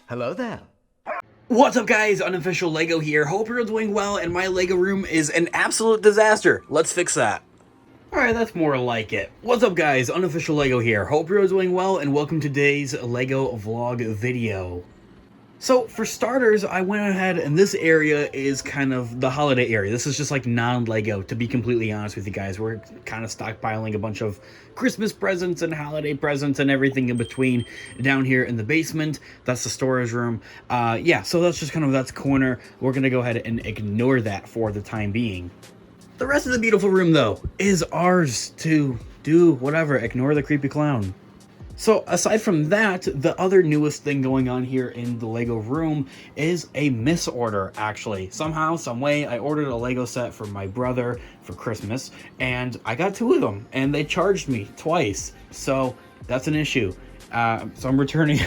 Hello there. What's up guys, Unofficial Lego here. Hope you're doing well and my Lego room is an absolute disaster. Let's fix that. Alright, that's more like it. What's up guys, Unofficial Lego here. Hope you're doing well and welcome to today's Lego vlog video. So for starters, I went ahead and this area is kind of the holiday area. This is just like non-Lego, to be completely honest with you guys. We're kind of stockpiling a bunch of Christmas presents and holiday presents and everything in between down here in the basement. That's the storage room. Yeah, so that's just kind of that corner. We're going to go ahead and ignore that for the time being. The rest of the beautiful room, though, is ours to do whatever. Ignore the creepy clown. So aside from that, the other newest thing going on here in the Lego room is a misorder, actually. Somehow, some way, I ordered a Lego set for my brother for Christmas, and I got 2 of them, and they charged me twice. So that's an issue. So I'm returning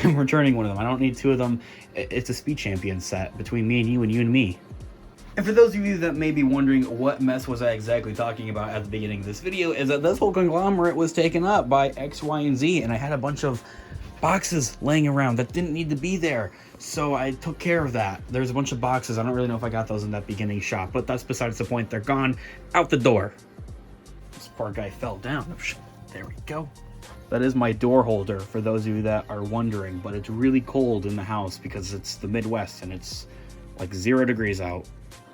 one of them. I don't need 2 of them. It's a Speed Champion set between me and you and me. And for those of you that may be wondering what mess was I exactly talking about at the beginning of this video, is that this whole conglomerate was taken up by X, Y, and Z, and I had a bunch of boxes laying around that didn't need to be there. So I took care of that. There's a bunch of boxes. I don't really know if I got those in that beginning shot, but that's besides the point. They're gone out the door. This poor guy fell down. There we go. That is my door holder, for those of you that are wondering, but it's really cold in the house because it's the Midwest and it's like 0 degrees out.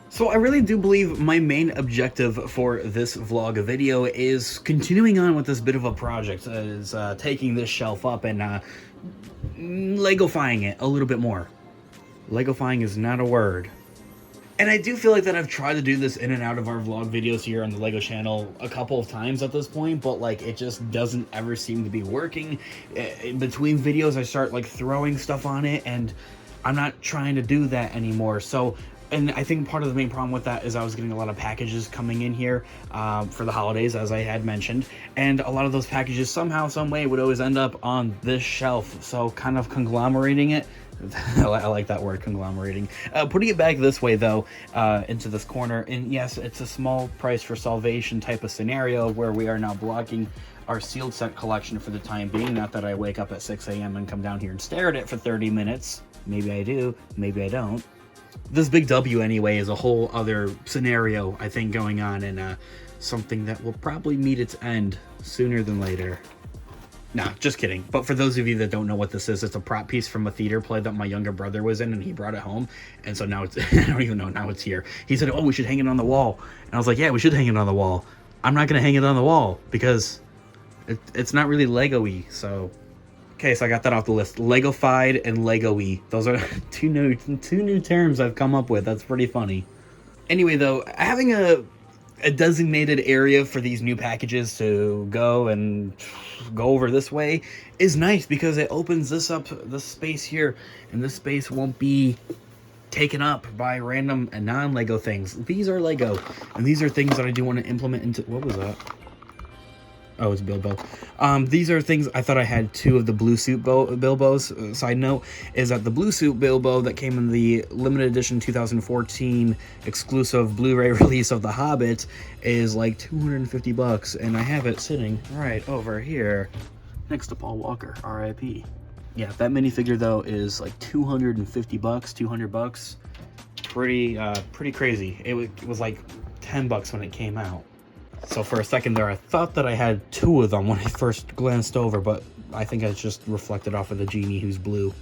So I really do believe my main objective for this vlog video is continuing on with this bit of a project, is taking this shelf up and Legofying it a little bit more. Legofying is not a word. And I do feel like that I've tried to do this in and out of our vlog videos here on the Lego channel a couple of times at this point, but like it just doesn't ever seem to be working. In between videos I start like throwing stuff on it, and I'm not trying to do that anymore. So and I think part of the main problem with that is I was getting a lot of packages coming in here for the holidays, as I had mentioned. And a lot of those packages somehow, some way would always end up on this shelf. So kind of conglomerating it. I like that word, conglomerating. Putting it back this way, though, into this corner. And yes, it's a small price for salvation type of scenario where we are now blocking our sealed set collection for the time being. Not that I wake up at 6 a.m. and come down here and stare at it for 30 minutes. Maybe I do, maybe I don't. This big W anyway is a whole other scenario, I think, going on, and something that will probably meet its end sooner than later. Nah, just kidding. But for those of you that don't know what this is, it's a prop piece from a theater play that my younger brother was in, and he brought it home. And so now it's, I don't even know, now it's here. He said, oh, we should hang it on the wall. And I was like, yeah, we should hang it on the wall. I'm not going to hang it on the wall because it's not really Lego-y, so... Okay, so I got that off the list. Legofied and Lego-y. Those are two new terms I've come up with. That's pretty funny. Anyway, though, having a designated area for these new packages to go and go over this way is nice because it opens this up, this space here, and this space won't be taken up by random and non-Lego things. These are Lego, and these are things that I do want to implement into... What was that? Oh, it's Bilbo. These are things, I thought I had 2 of the blue suit Bilbos. Side note is that the blue suit Bilbo that came in the limited edition 2014 exclusive Blu-ray release of The Hobbit is like $250, and I have it sitting right over here next to Paul Walker, R.I.P. Yeah, that minifigure though is like $250, $200. Pretty crazy. It was like $10 when it came out. So for a second there, I thought that I had 2 of them when I first glanced over, but I think I just reflected off of the genie who's blue.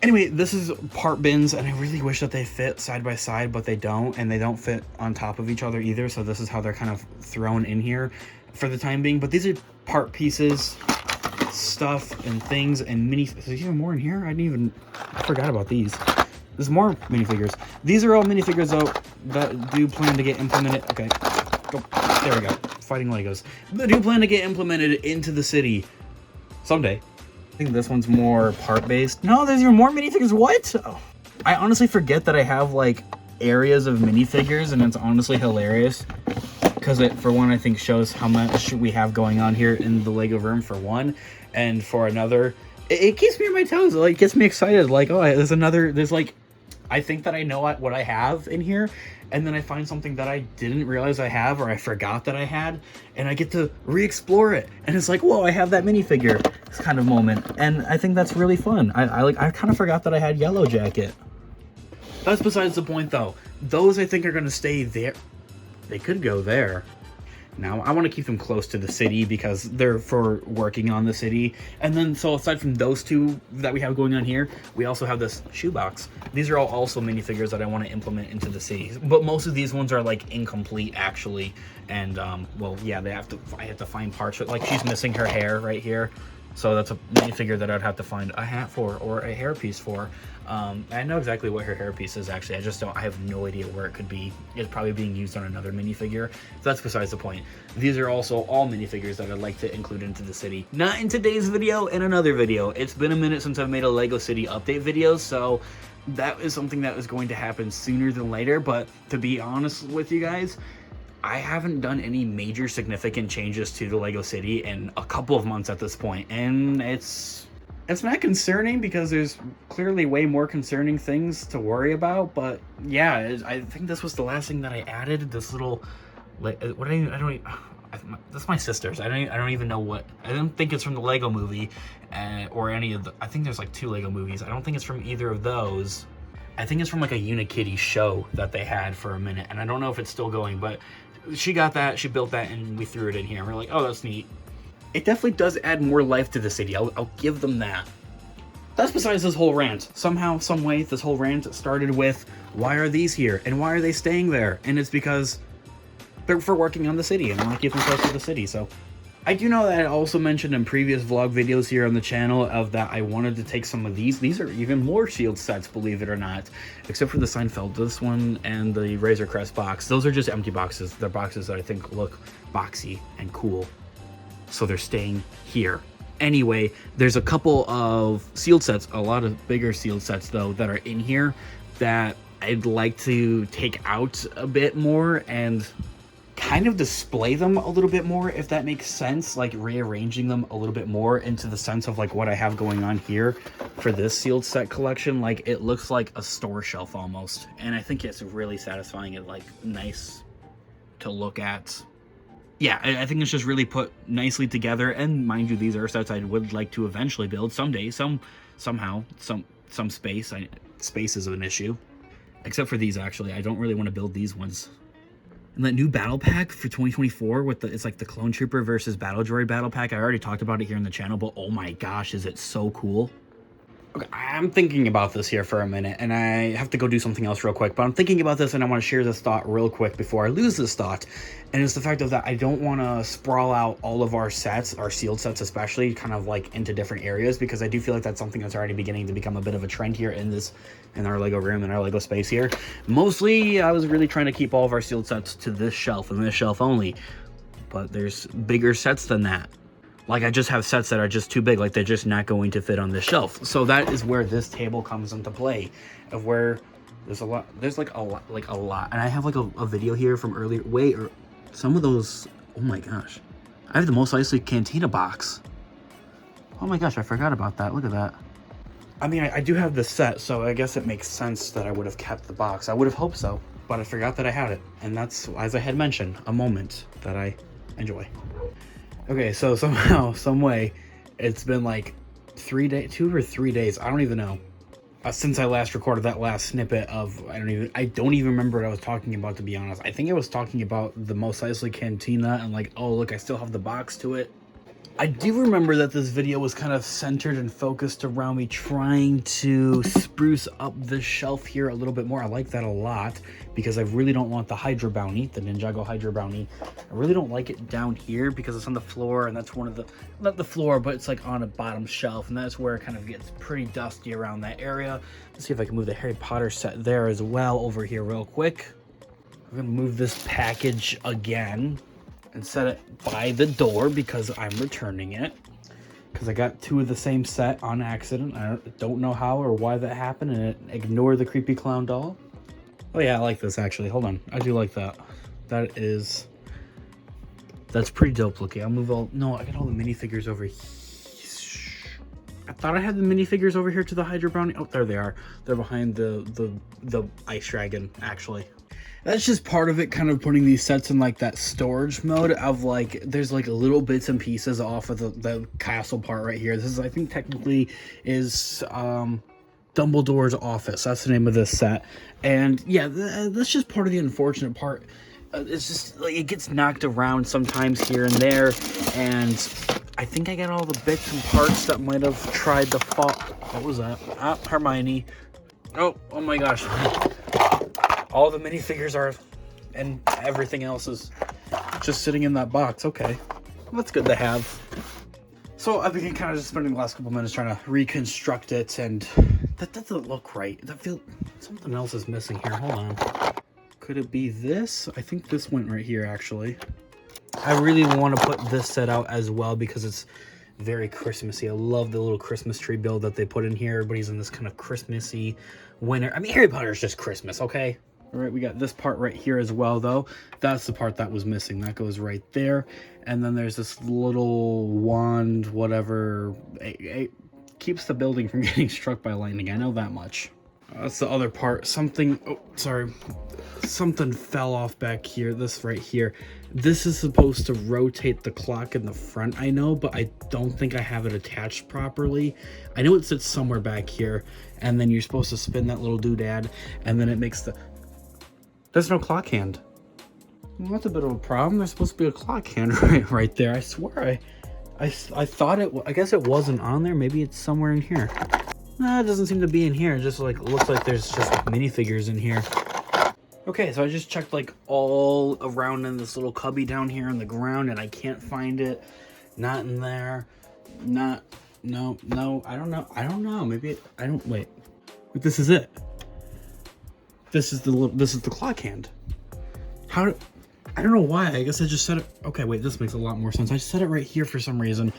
Anyway, this is part bins, and I really wish that they fit side by side, but they don't, and they don't fit on top of each other either, so this is how they're kind of thrown in here for the time being. But these are part pieces, stuff, and things, and mini... Is there even more in here? I forgot about these. There's more minifigures. These are all minifigures, though, that do plan to get implemented... Okay. There we go. Fighting Legos. They do plan to get implemented into the city someday. I think this one's more part-based. No, there's even more minifigures. What? Oh. I honestly forget that I have, like, areas of minifigures, and it's honestly hilarious. Because it, for one, I think shows how much we have going on here in the Lego room, for one. And for another, it keeps me on my toes. Like, it gets me excited. Like, oh, there's like... I think that I know what I have in here, and then I find something that I didn't realize I have, or I forgot that I had, and I get to re-explore it, and it's like, whoa, I have that minifigure kind of moment, and I think that's really fun. I kind of forgot that I had Yellow Jacket. That's besides the point, though. Those I think are going to stay there. They could go there. Now, I want to keep them close to the city because they're for working on the city. And then, so aside from those two that we have going on here, we also have this shoebox. These are all also minifigures that I want to implement into the city. But most of these ones are like incomplete, actually. And, well, yeah, I have to find parts. Like, she's missing her hair right here. So that's a minifigure that I'd have to find a hat for or a hairpiece for. I know exactly what her hairpiece is, actually. I have no idea where it could be. It's probably being used on another minifigure. That's besides the point. These are also all minifigures that I'd like to include into the city. Not in today's video, in another video. It's been a minute since I've made a Lego City update video, so that is something that is going to happen sooner than later. But to be honest with you guys, I haven't done any major significant changes to the Lego City in a couple of months at this point, and it's not concerning because there's clearly way more concerning things to worry about. But yeah, I think this was the last thing that I added. This little, that's my sister's. I don't even know what. I don't think it's from the Lego Movie, or any of the. I think there's like 2 Lego movies. I don't think it's from either of those. I think it's from like a Unikitty show that they had for a minute, and I don't know if it's still going, but she got that, she built that, and we threw it in here. And we're like, oh, that's neat. It definitely does add more life to the city. I'll give them that. That's besides this whole rant. Somehow, some way, this whole rant started with, why are these here? And why are they staying there? And it's because they're for working on the city, and I want to keep them close to the city, so. I do know that I also mentioned in previous vlog videos here on the channel of that I wanted to take some of these. These are even more shield sets, believe it or not. Except for the Seinfeld, this one, and the Razor Crest box. Those are just empty boxes. They're boxes that I think look boxy and cool. So they're staying here. Anyway, there's a couple of sealed sets, a lot of bigger sealed sets though, that are in here that I'd like to take out a bit more and kind of display them a little bit more, if that makes sense, like rearranging them a little bit more into the sense of like what I have going on here for this sealed set collection. Like, it looks like a store shelf almost, and I think it's really satisfying and like nice to look at. Yeah, I think it's just really put nicely together. And mind you, these are sets I would like to eventually build someday, somehow, some space. Space is an issue, except for these. Actually, I don't really want to build these ones. And that new battle pack for 2024 with it's like the Clone Trooper versus Battle Droid battle pack. I already talked about it here in the channel, but oh my gosh, is it so cool. Okay, I'm thinking about this here for a minute, and I have to go do something else real quick, but I'm thinking about this and I want to share this thought real quick before I lose this thought. And it's the fact of that I don't want to sprawl out all of our sets, our sealed sets especially, kind of like into different areas, because I do feel like that's something that's already beginning to become a bit of a trend here in our Lego room, in our Lego space here. Mostly, I was really trying to keep all of our sealed sets to this shelf and this shelf only, but there's bigger sets than that. Like, I just have sets that are just too big, like they're just not going to fit on this shelf. So that is where this table comes into play, of where there's a lot, and I have like a video here from earlier, or some of those, oh my gosh, I have the Mos Eisley Cantina box. Oh my gosh, I forgot about that. Look at that. I mean, I do have the set, so I guess it makes sense that I would have kept the box. I would have hoped so, but I forgot that I had it. And that's, as I had mentioned, a moment that I enjoy. Okay, so somehow, some way, it's been like 2 or 3 days, I don't even know, since I last recorded that last snippet of, I don't even remember what I was talking about, to be honest. I think I was talking about the Mos Eisley Cantina, and like, oh look, I still have the box to it. I do remember that this video was kind of centered and focused around me trying to spruce up this shelf here a little bit more. I like that a lot because I really don't want the Hydra Bounty, the Ninjago Hydra Bounty. I really don't like it down here because it's on the floor, and that's one of the, not the floor, but it's like on a bottom shelf, and that's where it kind of gets pretty dusty around that area. Let's see if I can move the Harry Potter set there as well over here real quick. I'm gonna move this package again and set it by the door because I'm returning it, because I got 2 of the same set on accident. I don't know how or why that happened, and ignore the creepy clown doll. Oh yeah, I like this actually. Hold on, I do like that. That's pretty dope looking. I'll move all, no, I got all the minifigures over here. thought I had the minifigures over here to the Hydra Brownie. Oh, there they are. They're behind the ice dragon, actually. That's just part of it, kind of putting these sets in like that storage mode of like, there's like little bits and pieces off of the castle part right here. This is, I think technically is Dumbledore's office. That's the name of this set. And yeah, that's just part of the unfortunate part. It's just like it gets knocked around sometimes here and there. And I think I got all the bits and parts that might have tried to fall. What was that? Ah, Hermione. Oh my gosh. All the minifigures are, and everything else is just sitting in that box. Okay, well, that's good to have. So I've been kind of just spending the last couple minutes trying to reconstruct it, and that doesn't look right. That feels, something else is missing here. Hold on. Could it be this? I think this went right here, actually. I really want to put this set out as well because it's very Christmassy. I love the little Christmas tree build that they put in here. Everybody's in this kind of Christmassy winter. I mean, Harry Potter is just Christmas, okay? All right, we got this part right here as well, though. That's the part that was missing. That goes right there. And then there's this little wand, whatever. It keeps the building from getting struck by lightning. I know that much. That's the other part. Something, oh, sorry. Something fell off back here. This right here. This is supposed to rotate the clock in the front, I know, but I don't think I have it attached properly. I know it sits somewhere back here, and then you're supposed to spin that little doodad, and then it makes the... There's no clock hand. Well, that's a bit of a problem. There's supposed to be a clock hand right there. I swear I thought it... I guess it wasn't on there. Maybe it's somewhere in here. No, it doesn't seem to be in here. It just like looks like there's just like minifigures in here. Okay, so I just checked like all around in this little cubby down here on the ground, and I can't find it. Not in there. No, I don't know. Maybe I don't, wait. This is it. This is the clock hand. I don't know why. I guess I just set it. Okay, wait, this makes a lot more sense. I just set it right here for some reason.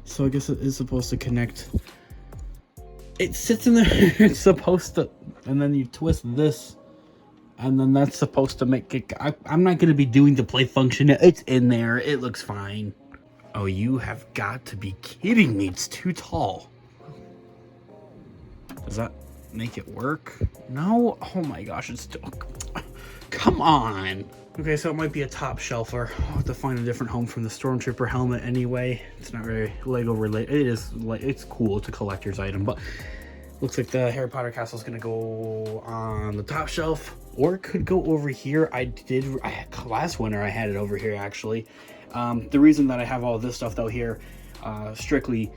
So I guess it is supposed to connect. It sits in there. It's supposed to, and then you twist this, and then that's supposed to make it. I'm not going to be doing the play function. It's in there. It looks fine. Oh, you have got to be kidding me. It's too tall. Does that make it work? No? Oh my gosh, it's still... Come on. Okay, so it might be a top shelfer. I'll have to find a different home from the Stormtrooper helmet anyway. It's not very Lego related. It is, like, it's cool. It's a collector's item, but looks like the Harry Potter castle is gonna go on the top shelf, or it could go over here. Last winter I had it over here, actually. The reason that I have all this stuff though here, strictly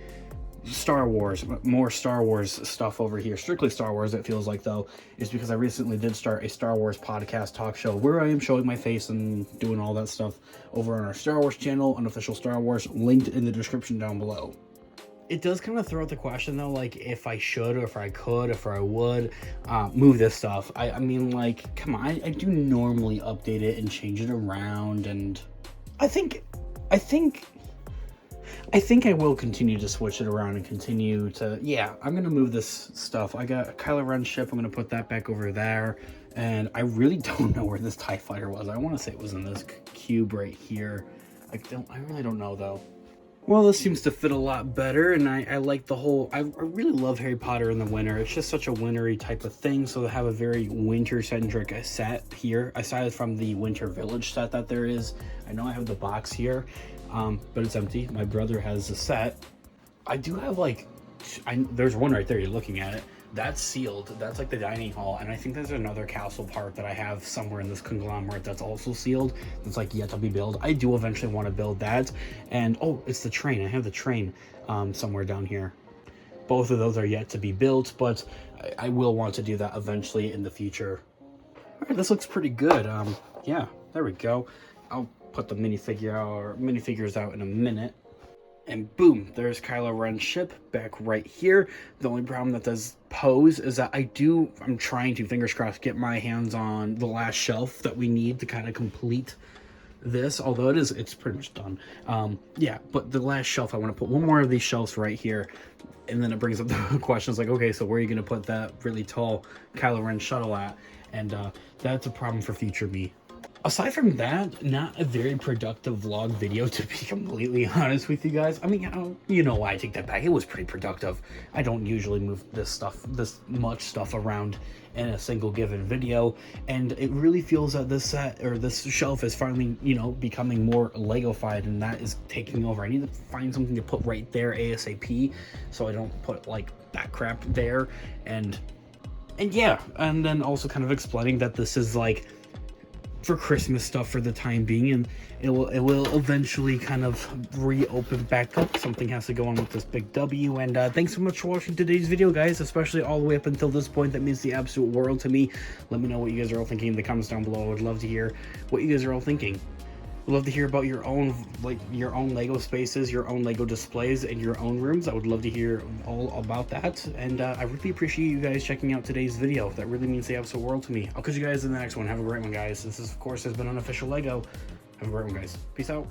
Star Wars, more Star Wars stuff over here, strictly Star Wars it feels like though, is because I recently did start a Star Wars podcast talk show where I am showing my face and doing all that stuff over on our Star Wars channel, Unofficial Star Wars, linked in the description down below. It does kind of throw out the question though, like if I should, or if I could, if I would move this stuff. I mean, like, come on, I do normally update it and change it around, and I think I will continue to switch it around and continue to, yeah, I'm going to move this stuff. I got a Kylo Ren ship. I'm going to put that back over there. And I really don't know where this TIE fighter was. I want to say it was in this cube right here. I really don't know though. Well, this seems to fit a lot better, and I like the whole, I really love Harry Potter in the winter. It's just such a wintry type of thing, so to have a very winter-centric set here, aside from the Winter Village set that there is. I know I have the box here, but it's empty. My brother has a set. I do have, like, there's one right there, you're looking at it. That's sealed. That's like the dining hall, and I think there's another castle part that I have somewhere in this conglomerate that's also sealed. It's like yet to be built. I do eventually want to build that, and oh, it's the train. I have the train somewhere down here. Both of those are yet to be built, but I will want to do that eventually in the future. All right, this looks pretty good. Yeah, there we go. I'll put the minifigures out in a minute. And boom, there's Kylo Ren's ship back right here. The only problem that does pose is that I'm trying to, fingers crossed, get my hands on the last shelf that we need to kind of complete this, although it's pretty much done. Yeah, but the last shelf, I want to put one more of these shelves right here, and then it brings up the questions like, okay, so where are you going to put that really tall Kylo Ren shuttle at? And that's a problem for future me. Aside from that, not a very productive vlog video, to be completely honest with you guys. I mean, you know why I take that back. It was pretty productive. I don't usually move this much stuff around in a single given video, and it really feels that this set, or this shelf, is finally, you know, becoming more Lego-fied, and that is taking over. I need to find something to put right there ASAP, so I don't put like that crap there. And yeah, and then also kind of explaining that this is like for Christmas stuff for the time being, and it will eventually kind of reopen back up. Something has to go on with this big W. And thanks so much for watching today's video, guys, especially all the way up until this point. That means the absolute world to me. Let me know what you guys are all thinking in the comments down below. I would love to hear what you guys are all thinking. I'd love to hear about your own Lego spaces, your own Lego displays, and your own rooms. I would love to hear all about that. And I really appreciate you guys checking out today's video. That really means the absolute world to me. I'll catch you guys in the next one. Have a great one, guys. This, is, of course, has been Unofficial Lego. Have a great one, guys. Peace out.